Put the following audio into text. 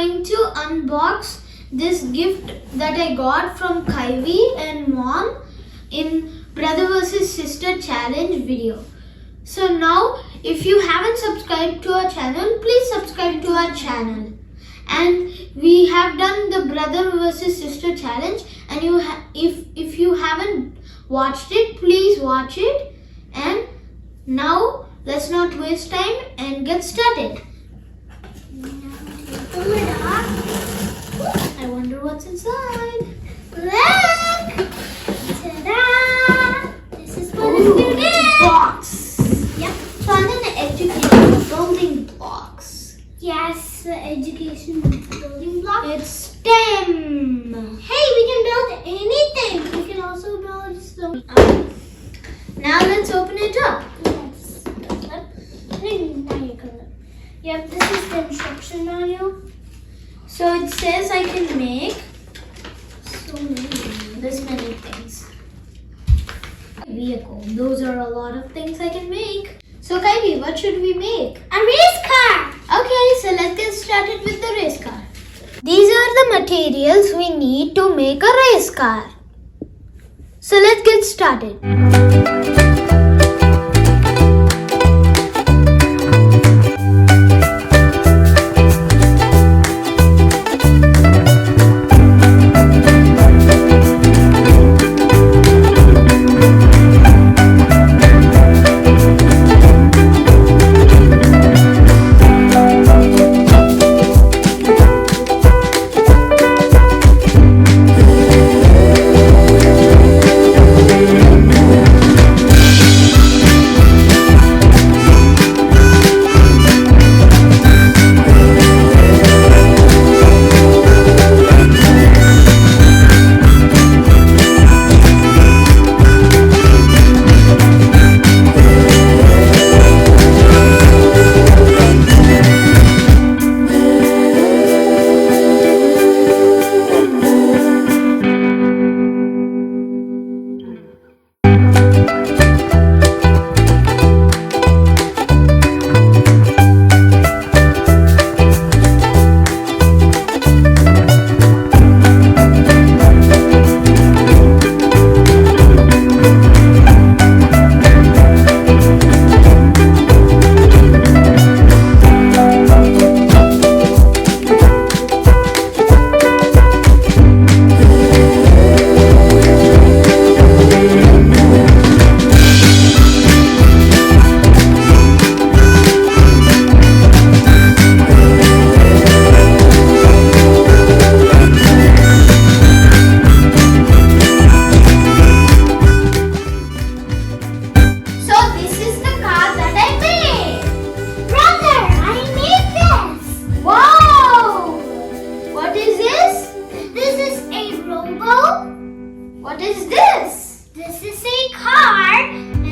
going to unbox this gift that I got from Kaivi and Mom in Brother vs Sister Challenge video. So now, if you haven't subscribed to our channel, please subscribe to our channel. And we have done the Brother vs Sister Challenge, and if you haven't watched it, please watch it. And now, let's not waste time and get started. I wonder what's inside. Look! Ta-da! This is what it's Ooh, it's a box. Yep. So under the education building blocks. Yes, the education building block. It's STEM. Hey, we can build anything. We can also build some. Now let's open it up. Yes. I think now you can. Yep, this is the instruction manual. So it says I can make So many. this many things. Vehicle. Those are a lot of things I can make. So Kaivi, what should we make? A race car. Okay, so let's get started with the race car. These are the materials we need to make a race car. So let's get started. What is this? This is a car